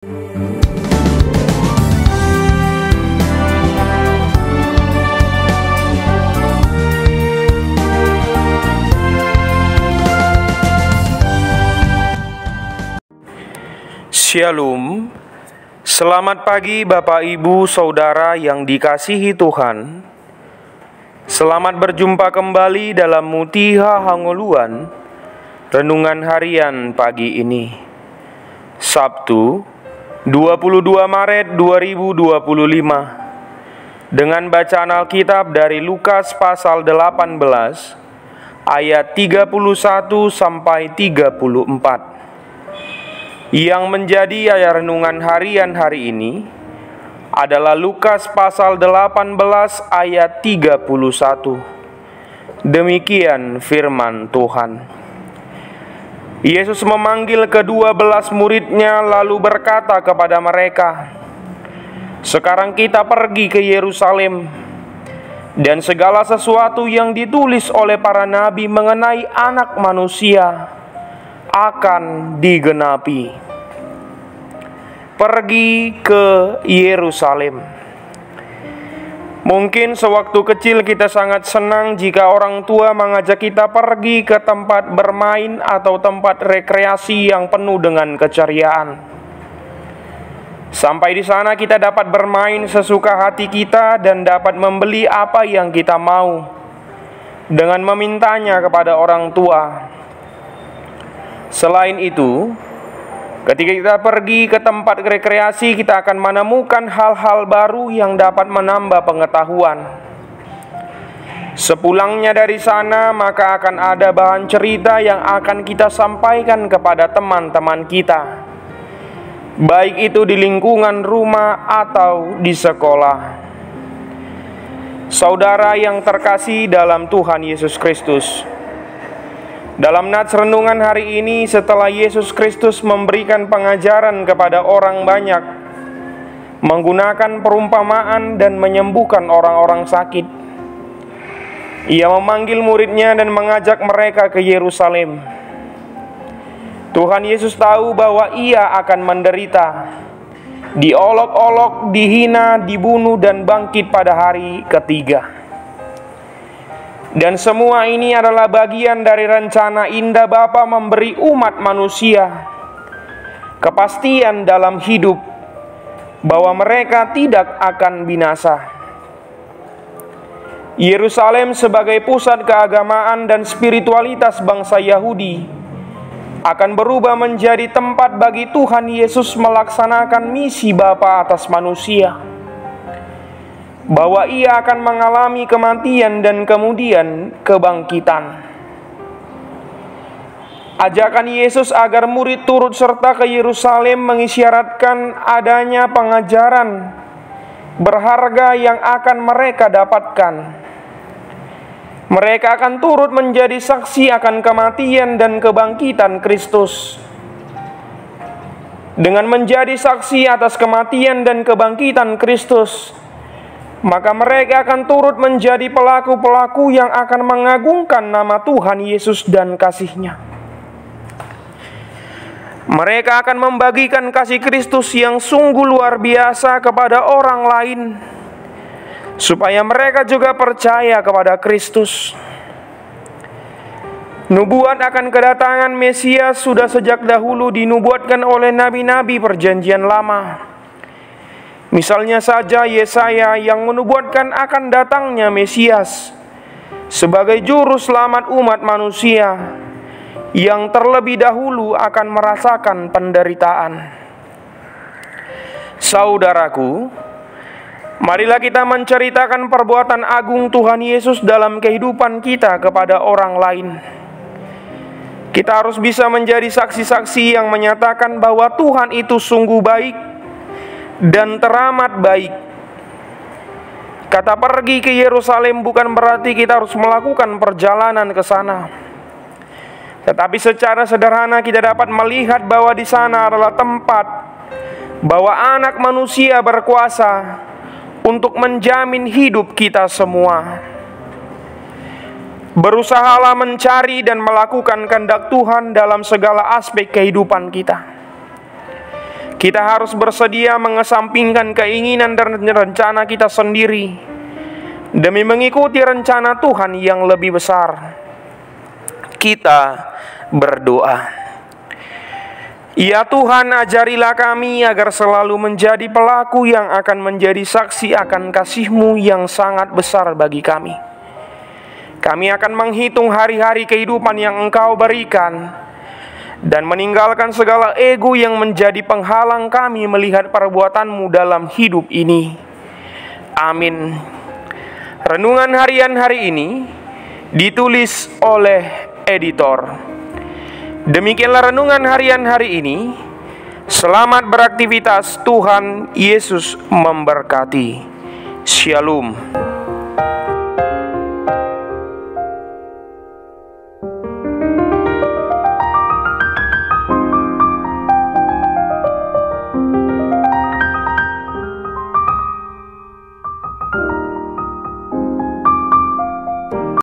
Shalom. Selamat pagi Bapak Ibu Saudara yang dikasihi Tuhan. Selamat berjumpa kembali dalam Mutiha Hangoluan, renungan harian pagi ini, Sabtu 22 Maret 2025, dengan bacaan Alkitab dari Lukas pasal 18 ayat 31 sampai 34. Yang menjadi ayat renungan harian hari ini adalah Lukas pasal 18 ayat 31. Demikian firman Tuhan. Yesus memanggil ke-12 muridnya lalu berkata kepada mereka, "Sekarang kita pergi ke Yerusalem, dan segala sesuatu yang ditulis oleh para nabi mengenai Anak Manusia akan digenapi." Pergi ke Yerusalem. Mungkin sewaktu kecil kita sangat senang jika orang tua mengajak kita pergi ke tempat bermain atau tempat rekreasi yang penuh dengan keceriaan. Sampai di sana kita dapat bermain sesuka hati kita dan dapat membeli apa yang kita mau dengan memintanya kepada orang tua. Selain itu, ketika kita pergi ke tempat rekreasi, kita akan menemukan hal-hal baru yang dapat menambah pengetahuan. Sepulangnya dari sana, maka akan ada bahan cerita yang akan kita sampaikan kepada teman-teman kita, baik itu di lingkungan rumah atau di sekolah. Saudara yang terkasih dalam Tuhan Yesus Kristus, dalam nats renungan hari ini, setelah Yesus Kristus memberikan pengajaran kepada orang banyak, menggunakan perumpamaan dan menyembuhkan orang-orang sakit, Ia memanggil muridnya dan mengajak mereka ke Yerusalem. Tuhan Yesus tahu bahwa Ia akan menderita, diolok-olok, dihina, dibunuh, dan bangkit pada hari ketiga. Dan semua ini adalah bagian dari rencana indah Bapa memberi umat manusia kepastian dalam hidup bahwa mereka tidak akan binasa. Yerusalem sebagai pusat keagamaan dan spiritualitas bangsa Yahudi akan berubah menjadi tempat bagi Tuhan Yesus melaksanakan misi Bapa atas manusia, bahwa Ia akan mengalami kematian dan kemudian kebangkitan. Ajakan Yesus agar murid turut serta ke Yerusalem mengisyaratkan adanya pengajaran berharga yang akan mereka dapatkan. Mereka akan turut menjadi saksi akan kematian dan kebangkitan Kristus. Dengan menjadi saksi atas kematian dan kebangkitan Kristus, maka mereka akan turut menjadi pelaku-pelaku yang akan mengagungkan nama Tuhan Yesus dan kasih-Nya. Mereka akan membagikan kasih Kristus yang sungguh luar biasa kepada orang lain, supaya mereka juga percaya kepada Kristus. Nubuat akan kedatangan Mesias sudah sejak dahulu dinubuatkan oleh nabi-nabi Perjanjian Lama. Misalnya saja Yesaya yang menubuatkan akan datangnya Mesias sebagai juru selamat umat manusia yang terlebih dahulu akan merasakan penderitaan. Saudaraku, marilah kita menceritakan perbuatan agung Tuhan Yesus dalam kehidupan kita kepada orang lain. Kita harus bisa menjadi saksi-saksi yang menyatakan bahwa Tuhan itu sungguh baik dan teramat baik. Kata pergi ke Yerusalem bukan berarti kita harus melakukan perjalanan ke sana, tetapi secara sederhana kita dapat melihat bahwa di sana adalah tempat bahwa Anak Manusia berkuasa untuk menjamin hidup kita semua. Berusahalah mencari dan melakukan kehendak Tuhan dalam segala aspek kehidupan kita. Kita harus bersedia mengesampingkan keinginan dan rencana kita sendiri demi mengikuti rencana Tuhan yang lebih besar. Kita berdoa. Ya Tuhan, ajarilah kami agar selalu menjadi pelaku yang akan menjadi saksi akan kasih-Mu yang sangat besar bagi kami. Kami akan menghitung hari-hari kehidupan yang Engkau berikan dan meninggalkan segala ego yang menjadi penghalang kami melihat perbuatan-Mu dalam hidup ini. Amin. Renungan harian hari ini ditulis oleh editor. Demikianlah renungan harian hari ini. Selamat beraktivitas, Tuhan Yesus memberkati. Shalom.